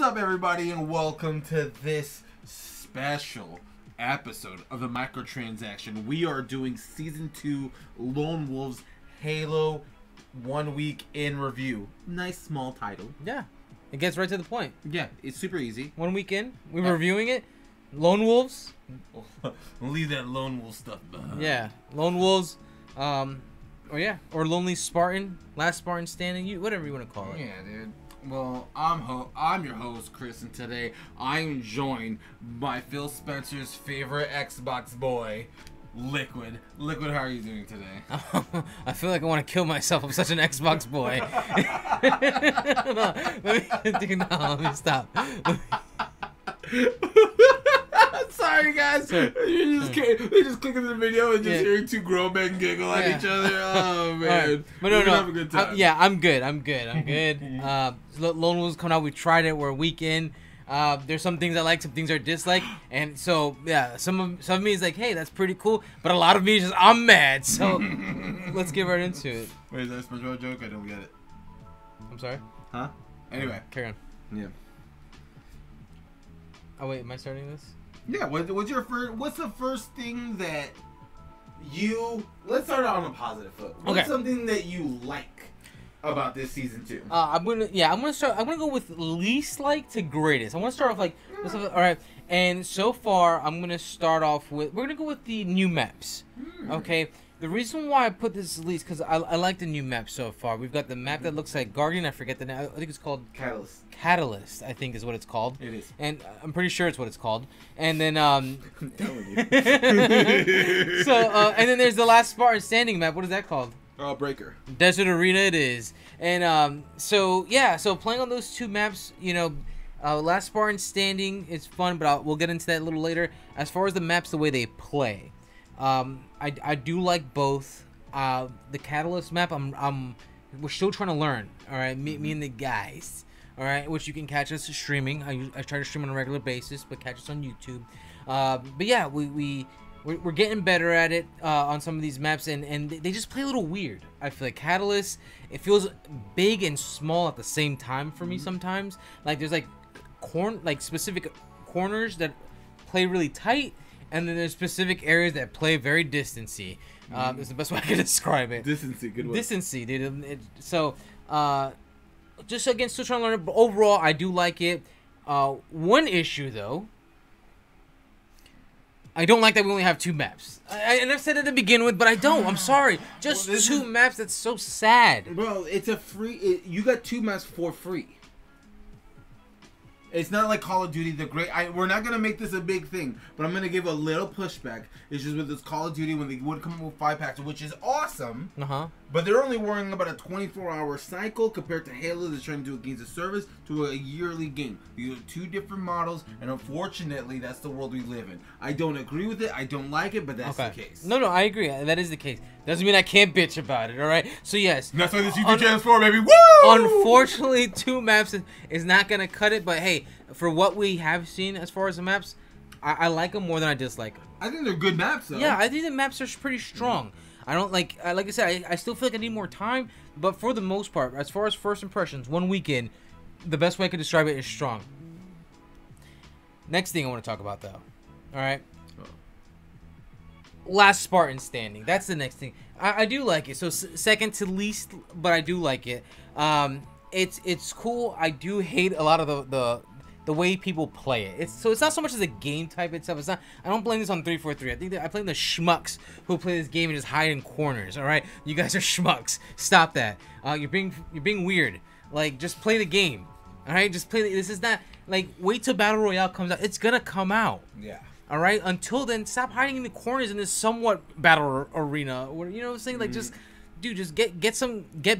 up, everybody, and welcome to this special episode of the Microtransaction. We are doing Season 2 Lone Wolves Halo 1 week in review. Nice small title. Yeah, it gets right to the point. Yeah, it's super easy. 1 week in, we're reviewing it. Lone Wolves. Leave that Lone Wolf stuff behind. Yeah, Lone Wolves. Or Lonely Spartan, Last Spartan Standing. Whatever you want to call it. Yeah, dude. Well, I'm your host, Chris, and today I am joined by Phil Spencer's favorite Xbox boy, Liquid. Liquid, how are you doing today? I feel like I want to kill myself. I'm such an Xbox boy. Let me stop. Sorry, guys. They just clicking the video and just hearing two grown men giggle at each other. Oh man, right. But we're gonna have a good time. I'm good. Lone Wolves coming out. We tried it. We're a week in. There's some things I like, some things I dislike, and so yeah, some of me is like, hey, that's pretty cool, but a lot of me is just I'm mad. So let's get right into it. Wait, is that a SpongeBob joke? I don't get it. I'm sorry. Huh? Anyway, carry on. Yeah. Oh wait, am I starting this? Yeah. What's your first? What's the first thing that you? Let's start out on a positive foot. What's something that you like about this season 2? I'm gonna go with least like to greatest. I want to start off all right. And so far, I'm gonna start off with we're gonna go with the new maps. Okay. The reason why I put this least because I like the new map so far. We've got the map that looks like Guardian. I forget the name. I think it's called Catalyst, I think is what it's called. It is. And I'm pretty sure it's what it's called. And then I'm telling you. and then there's the Last Spartan Standing map. What is that called? Breaker. Desert Arena it is. And so playing on those two maps, Last Spartan Standing is fun, but we'll get into that a little later. As far as the maps, the way they play, I do like both. The Catalyst map, we're still trying to learn. All right, me and the guys. All right, which you can catch us streaming. I try to stream on a regular basis, but catch us on YouTube. But yeah, we're getting better at it on some of these maps, and they just play a little weird. I feel like Catalyst, it feels big and small at the same time for me sometimes. Like there's specific corners that play really tight, and then there's specific areas that play very distancy. Is the best way I can describe it. Distancy, good word. Distancy, dude. Just again, still trying to learn it, but overall, I do like it. One issue, though, I don't like that we only have two maps. And I've said it to begin with, but I don't. I'm sorry. Just two maps, that's so sad. Bro, it's a free... you got two maps for free. It's not like Call of Duty, we're not going to make this a big thing, but I'm going to give a little pushback. It's just with this Call of Duty when they would come up with 5-packs, which is awesome. But they're only worrying about a 24-hour cycle compared to Halo that's trying to do a games of service to a yearly game. These are two different models, and unfortunately, that's the world we live in. I don't agree with it. I don't like it, but that's the case. No, I agree. That is the case. Doesn't mean I can't bitch about it, all right? So, yes. And that's why this YouTube channel is for, baby. Woo! Unfortunately, two maps is not going to cut it, but hey, for what we have seen as far as the maps, I like them more than I dislike them. I think they're good maps, though. Yeah, I think the maps are pretty strong. I don't like I said, I still feel like I need more time, but for the most part, as far as first impressions, 1 weekend, the best way I could describe it is strong. Next thing I want to talk about, though. All right. Last Spartan Standing. That's the next thing. I do like it. So second to least, but I do like it. It's cool. I do hate a lot of the way people play it. It's not so much as a game type itself. It's not. I don't blame this on 343. I think I blame the schmucks who play this game and just hide in corners. All right, you guys are schmucks. Stop that. You're being weird. Like, just play the game. All right, just play. This is not like wait till Battle Royale comes out. It's gonna come out. Yeah. All right. Until then, stop hiding in the corners in this somewhat battle arena. Or, you know what I'm saying? Like, just get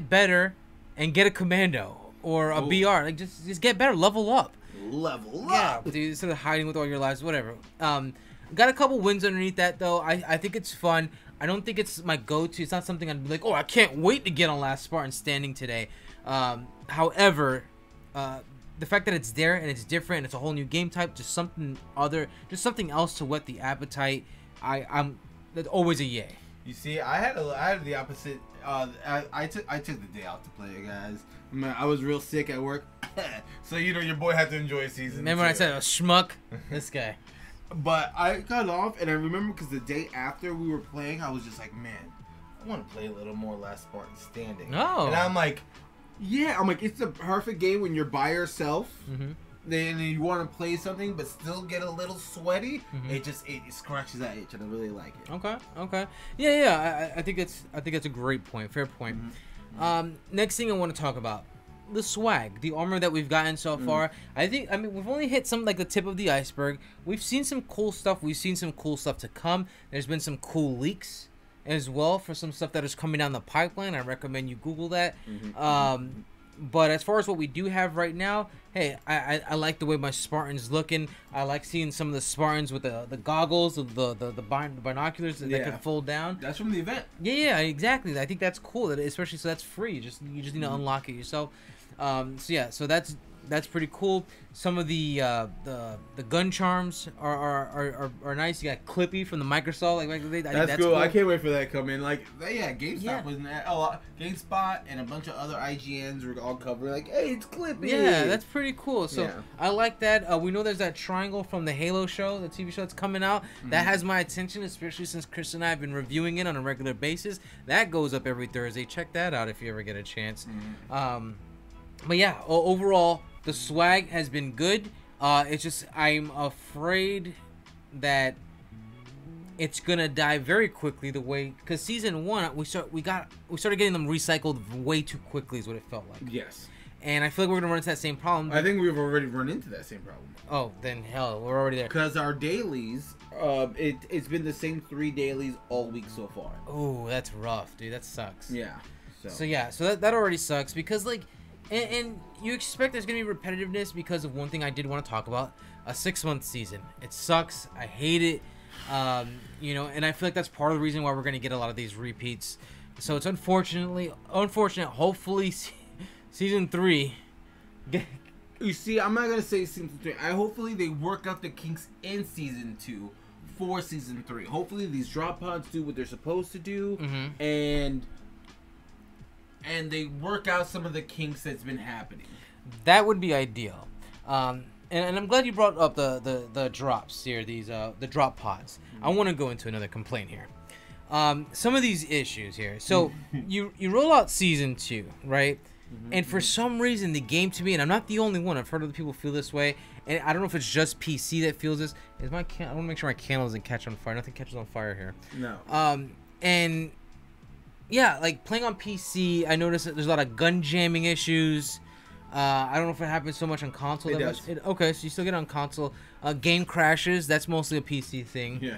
better, and get a commando or a BR. Like, just get better. Level up. Yeah, dude, instead of hiding with all your lives, whatever. Got a couple wins underneath that, though. I think it's fun. I don't think it's my go-to. It's not something I'd be like, oh, I can't wait to get on Last Spartan Standing today. However, the fact that it's there and it's different and it's a whole new game type, just something else to whet the appetite. That's always a yay. You see, I had the opposite. I took the day off to play it, guys. I was real sick at work. So your boy had to enjoy season. Remember when I said a schmuck? This guy. But I got off, and I remember because the day after we were playing, I was just like, man, I want to play a little more Last Spartan Standing. Oh. And I'm like, it's the perfect game when you're by yourself. Mm-hmm. Then you want to play something, but still get a little sweaty. Mm-hmm. It scratches that itch, and I really like it. Okay. Yeah. I think that's a great point. Fair point. Mm-hmm. Next thing I want to talk about. The swag, the armor that we've gotten so far. I mean, we've only hit some, like, the tip of the iceberg. We've seen some cool stuff. We've seen some cool stuff to come. There's been some cool leaks as well for some stuff that is coming down the pipeline. I recommend you Google that. Mm-hmm. But as far as what we do have right now, hey, I like the way my Spartan's looking. I like seeing some of the Spartans with the goggles, the binoculars that can fold down. That's from the event. Yeah, exactly. I think that's cool. Especially so that's free. You just need to unlock it yourself. So that's pretty cool. Some of the gun charms are nice. You got Clippy from the Microsoft. That's cool. I can't wait for that to come in. GameSpot was in there. GameSpot and a bunch of other IGNs were all covering. Like, hey, it's Clippy. Yeah, that's pretty cool. So I like that. We know there's that triangle from the Halo show, the TV show that's coming out. Mm-hmm. That has my attention, especially since Chris and I have been reviewing it on a regular basis. That goes up every Thursday. Check that out if you ever get a chance. Mm-hmm. But yeah, overall, the swag has been good. It's just I'm afraid that it's gonna die very quickly. Because season 1 we started getting them recycled way too quickly is what it felt like. Yes. And I feel like we're gonna run into that same problem. I think we've already run into that same problem. Oh, then hell, we're already there. Because our dailies, it's been the same 3 dailies all week so far. Oh, that's rough, dude. That sucks. Yeah. So that already sucks because And you expect there's going to be repetitiveness because of one thing I did want to talk about, a 6-month season. It sucks. I hate it. And I feel like that's part of the reason why we're going to get a lot of these repeats. So it's unfortunate. Hopefully, season 3. You see, I'm not going to say season 3. Hopefully they work out the kinks in season 2 for season 3. Hopefully these drop pods do what they're supposed to do. Mm-hmm. And they work out some of the kinks that's been happening. That would be ideal. And I'm glad you brought up the drops here, the drop pods. Mm-hmm. I want to go into another complaint here. Some of these issues here. So you roll out season 2, right? Mm-hmm. And for some reason, the game to me, and I'm not the only one. I've heard other people feel this way, and I don't know if it's just PC that feels this. I want to make sure my candle doesn't catch on fire. Nothing catches on fire here. No. And yeah, like playing on PC, I noticed that there's a lot of gun jamming issues. I don't know if it happens so much on console. Okay, so you still get it on console. Game crashes. That's mostly a PC thing. Yeah.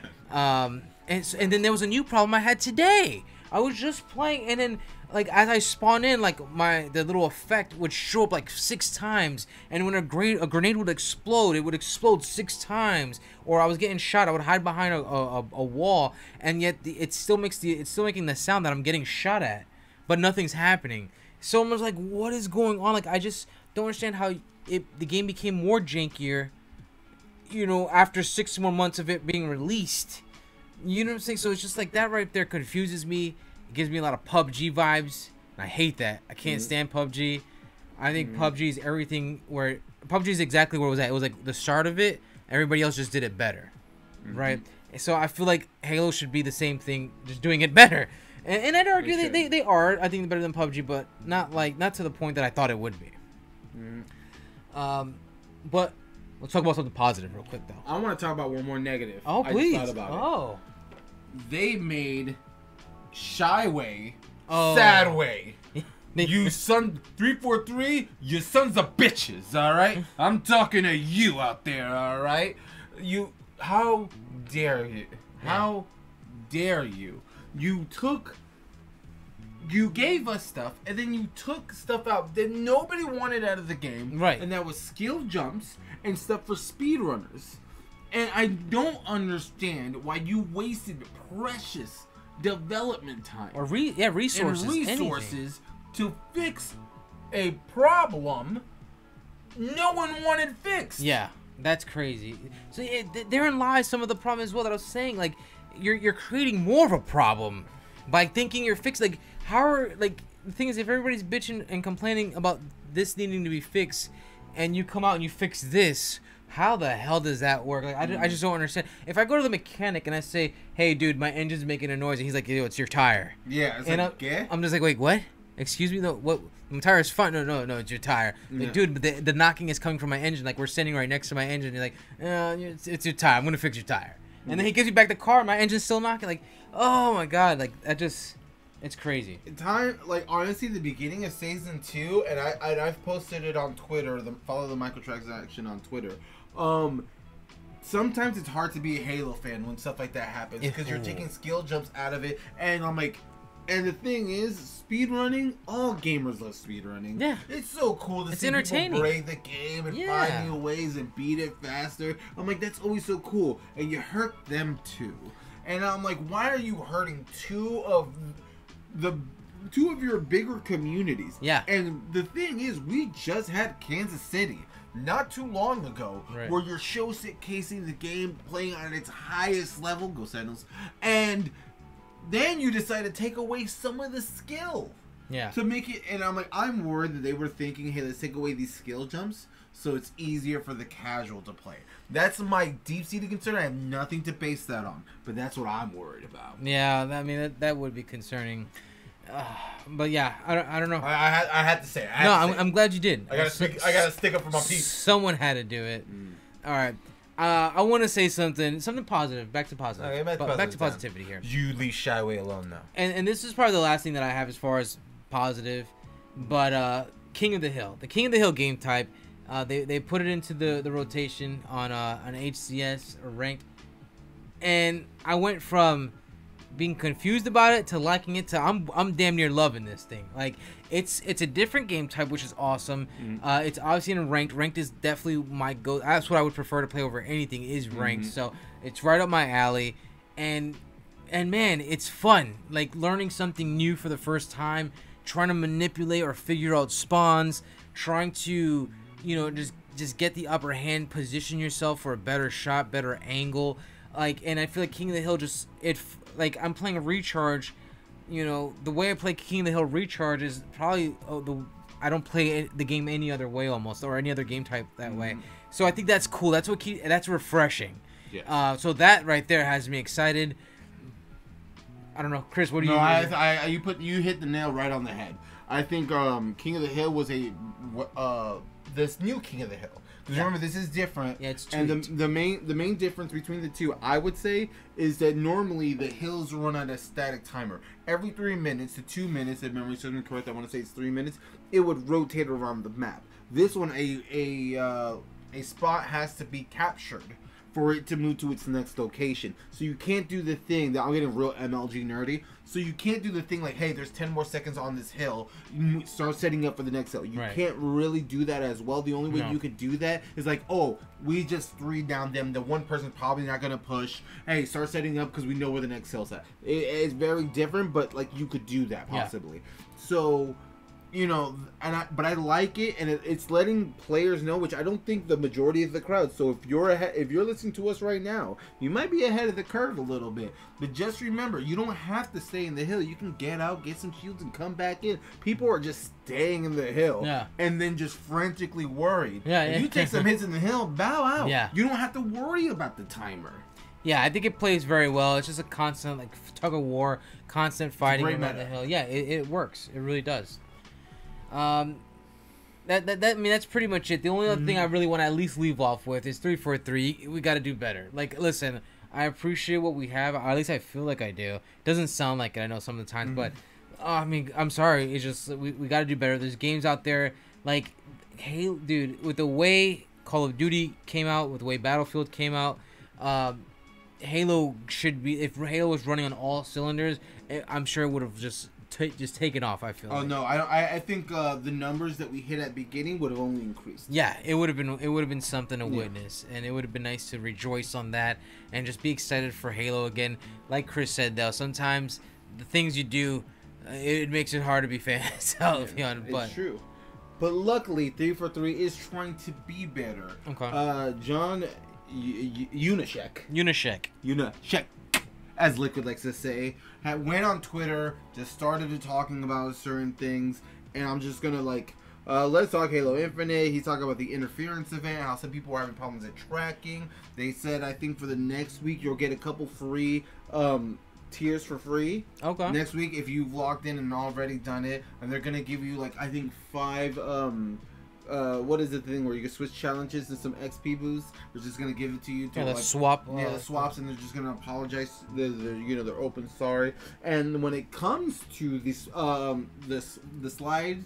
And then there was a new problem I had today. I was just playing, and then like as I spawn in, like the little effect would show up like 6 times, and when a grenade would explode, it would explode 6 times. Or I was getting shot, I would hide behind a wall, and yet it's still making the sound that I'm getting shot at, but nothing's happening. So I'm just like, what is going on? Like I just don't understand how the game became more jankier, after 6 more months of it being released. You know what I'm saying? So it's just like that right there confuses me. It gives me a lot of PUBG vibes. And I hate that. I can't stand PUBG. I think PUBG is everything where PUBG is exactly where it was at. It was like the start of it. Everybody else just did it better, right? So I feel like Halo should be the same thing, just doing it better. And I'd argue they are. I think better than PUBG, but not to the point that I thought it would be. But let's talk about something positive real quick, though. I want to talk about one more negative. Oh, please. I just thought about it. They made Shyway Sad Way. You son 343, you sons of bitches, all right? I'm talking to you out there, all right? How dare you? How dare you? You gave us stuff, and then you took stuff out that nobody wanted out of the game. Right. And that was skill jumps and stuff for speedrunners. And I don't understand why you wasted precious development time. Or resources. And resources to fix a problem no one wanted fixed. Yeah, that's crazy. So therein lies some of the problem as well that I was saying. Like, you're creating more of a problem by thinking you're fixed. Like, the thing is, if everybody's bitching and complaining about this needing to be fixed, and you come out and you fix this. How the hell does that work? Like, I just don't understand. If I go to the mechanic and I say, "Hey, dude, my engine's making a noise," and he's like, "Yo, it's your tire." Yeah, it's and like, I'm just like, "Wait, what? Excuse me? No, what? My tire is fine." No, it's your tire. Like, dude, but the knocking is coming from my engine. Like, we're standing right next to my engine. You're like, it's your tire. I'm gonna fix your tire. And then he gives you back the car. My engine's still knocking. Like, oh my god, like that just. It's crazy. Like honestly, the beginning of season 2, and I've posted it on Twitter. Follow the microtransaction on Twitter. Sometimes it's hard to be a Halo fan when stuff like that happens because you're taking skill jumps out of it, and I'm like, and the thing is, speedrunning. All gamers love speedrunning. Yeah, it's so cool to see people break the game and find new ways and beat it faster. I'm like, that's always so cool, and you hurt them too. And I'm like, why are you hurting two of your bigger communities? Yeah. And the thing is, we just had Kansas City not too long ago, where you're showcasing the game, playing on its highest level, go Sentinels, and then you decide to take away some of the skill. Yeah. To make it, and I'm like, I'm worried that they were thinking, hey, let's take away these skill jumps so it's easier for the casual to play. That's my deep-seated concern. I have nothing to base that on, but that's what I'm worried about. Yeah, I mean that would be concerning. But yeah, I don't know. I had to say it. I'm glad you did. I gotta stick up for my piece. Someone had to do it. All right. I want to say something positive. Back to positive. Okay, back to positivity here. You leave Shy Away alone now. And this is probably the last thing that I have as far as positive. But King of the Hill, the King of the Hill game type, they put it into the rotation on HCS or ranked, and I went from being confused about it to liking it to I'm damn near loving this thing. Like it's a different game type, which is awesome. It's obviously in ranked. Ranked is definitely my go. That's what I would prefer to play over anything is ranked. So it's right up my alley, and man, it's fun. Like learning something new for the first time, trying to manipulate or figure out spawns, trying to just get the upper hand, position yourself for a better shot, better angle. Like, and I feel like King of the Hill like I'm playing a Recharge, the way I play King of the Hill Recharge is probably I don't play the game any other way almost, or any other game type that way. So I think that's cool. That's that's refreshing. Yes. So that right there has me excited. I don't know, Chris. What do you? No, you hit the nail right on the head. I think King of the Hill was this new King of the Hill. Because remember, this is different. Yeah, it's tweaked. And the main difference between the two, I would say, is that normally the hills run on a static timer. Every 3 minutes to 2 minutes, if memory serves me correct, I want to say it's 3 minutes, it would rotate around the map. This one, a spot has to be captured for it to move to its next location. So you can't do the thing that I'm getting real MLG nerdy. So you can't do the thing like, hey, there's 10 more seconds on this hill. You start setting up for the next hill. You can't really do that as well. The only way you could do that is like, oh, we just 3 down them. The one person's probably not gonna push. Hey, start setting up because we know where the next hill's at. It's very different, but like you could do that possibly. Yeah. So. But I like it, and it's letting players know, which I don't think the majority of the crowd. So if you're listening to us right now, you might be ahead of the curve a little bit. But just remember, you don't have to stay in the hill. You can get out, get some shields, and come back in. People are just staying in the hill, and then just frantically worried. If you take some hits in the hill, bow out. You don't have to worry about the timer. Yeah, I think it plays very well. It's just a constant like tug of war, constant fighting around the hill. Yeah, it works. It really does. I mean that's pretty much it. The only other thing I really want to at least leave off with is 343. We got to do better. Like, listen, I appreciate what we have. Or at least I feel like I do. It doesn't sound like it, I know some of the times, but I mean, I'm sorry. It's just we got to do better. There's games out there like, hey, dude, with the way Call of Duty came out, with the way Battlefield came out, Halo should be. If Halo was running on all cylinders, I'm sure it would have just taken off. I feel. Oh like. No, I think the numbers that we hit at beginning would have only increased. Yeah, it would have been something to witness, and it would have been nice to rejoice on that and just be excited for Halo again. Like Chris said, though, sometimes the things you do, it makes it hard to be fans. It's true. But luckily, 343 is trying to be better. Okay. John Unashek, as Liquid likes to say, went on Twitter, just started talking about certain things, and I'm just gonna Let's talk Halo Infinite. He's talking about the interference event, how some people are having problems at tracking. They said, I think for the next week, you'll get a couple free tiers for free. Okay. Next week, if you've logged in and already done it, and they're going to give you, like, I think 5... what is the thing where you can switch challenges and some XP boosts? They're just gonna give it to you to the swap. Yeah, the swaps, and they're just gonna apologize. They're open sorry. And when it comes to this the sliding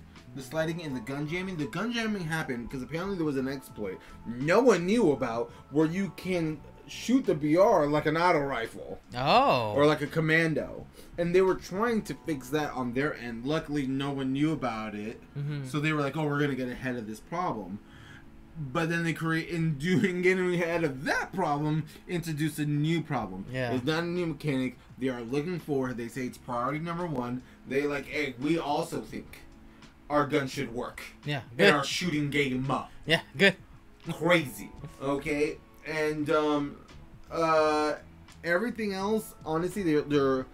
and the gun jamming happened because apparently there was an exploit no one knew about where you can shoot the BR like an auto rifle. Oh. Or like a commando. And they were trying to fix that on their end. Luckily, no one knew about it. Mm-hmm. So they were like, oh, we're going to get ahead of this problem. But then they getting ahead of that problem, introduce a new problem. Yeah. It's not a new mechanic. They are looking for, they say it's priority number 1. They like, hey, we also think our gun should work. Yeah. Good. And our shooting game up. Yeah, good. Crazy. Okay? And everything else, honestly, they're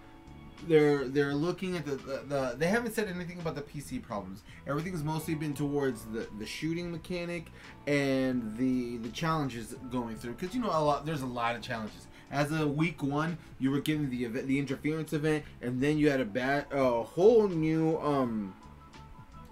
looking at the they haven't said anything about the PC problems. Everything's mostly been towards the shooting mechanic and the challenges going through, because there's a lot of challenges. As of week 1, you were given the interference event, and then you had a whole new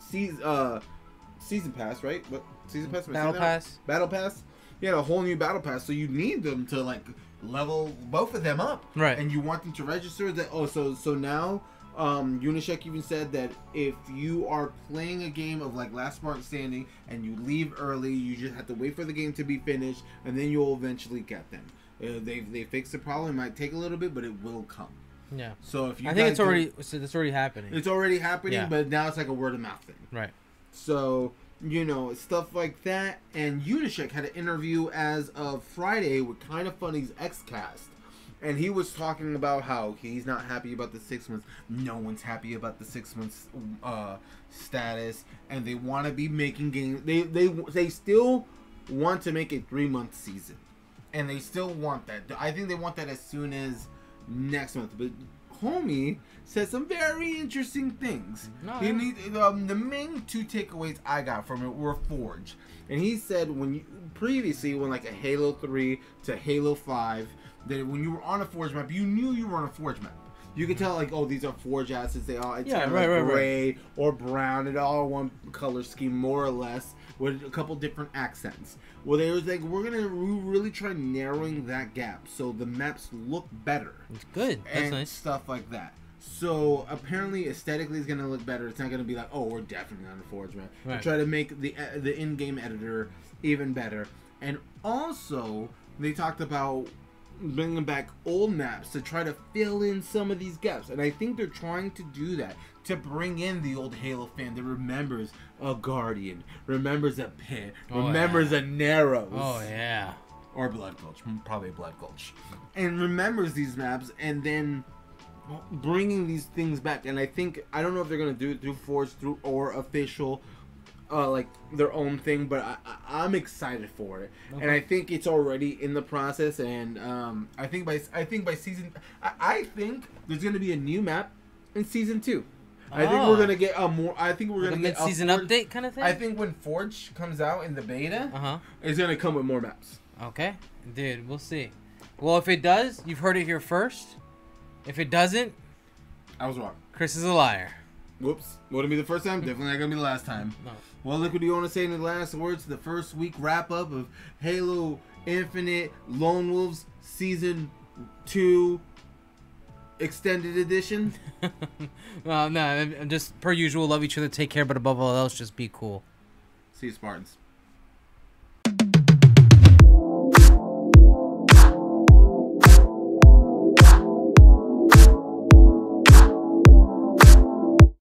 season pass, right? What season pass? Battle pass. You had a whole new battle pass, so you need them to like level both of them up, right? And you want them to register that. Oh, so now, Unyshek even said that if you are playing a game of like Last Spartan Standing and you leave early, you just have to wait for the game to be finished, and then you'll eventually get them. They fixed the problem. It might take a little bit, but it will come. Yeah. So if you, I think it's already happening. It's already happening, yeah. But now it's like a word of mouth thing, right? So. Stuff like that. And Unyshek had an interview as of Friday with Kind of Funny's XCast. And he was talking about how he's not happy about the 6 months. No one's happy about the 6 months status. And they want to be making games. They still want to make a 3-month season. And they still want that. I think they want that as soon as next month. But Homie said some very interesting things. No. The main 2 takeaways I got from it were Forge, and he said when like a Halo 3 to Halo 5, that when you were on a Forge map, you knew you were on a Forge map. You could tell like, oh, these are Forge assets. It's kind of gray or brown. It's all one color scheme more or less, with a couple different accents. Well, they was like, we're gonna really try narrowing that gap so the maps look better. It's good. That's and nice. Stuff like that. So apparently, aesthetically, it's gonna look better. It's not gonna be like, oh, we're definitely on the Forge map. Right. Try to make the in-game editor even better. And also, they talked about bringing back old maps to try to fill in some of these gaps, and I think they're trying to do that to bring in the old Halo fan that remembers a Guardian, remembers a Pit, remembers a Narrows. Oh yeah. Or Blood Gulch, probably Blood Gulch, and remembers these maps, and then bringing these things back. And I don't know if they're gonna do it through Forge or official. Like their own thing, but I'm excited for it, okay. And I think it's already in the process. And I think by season, I think there's gonna be a new map in season 2. I think we're gonna get a more. I think we're gonna get a season update kind of thing. I think when Forge comes out in the beta, it's gonna come with more maps. Okay, dude, we'll see. Well, if it does, you've heard it here first. If it doesn't, I was wrong. Chris is a liar. Whoops. Wouldn't be the first time. Definitely not going to be the last time. No. Well, look what you want to say in the last words. The first week wrap-up of Halo Infinite Lone Wolves Season 2 Extended Edition. No, I'm just, per usual, love each other, take care, but above all else, just be cool. See you, Spartans.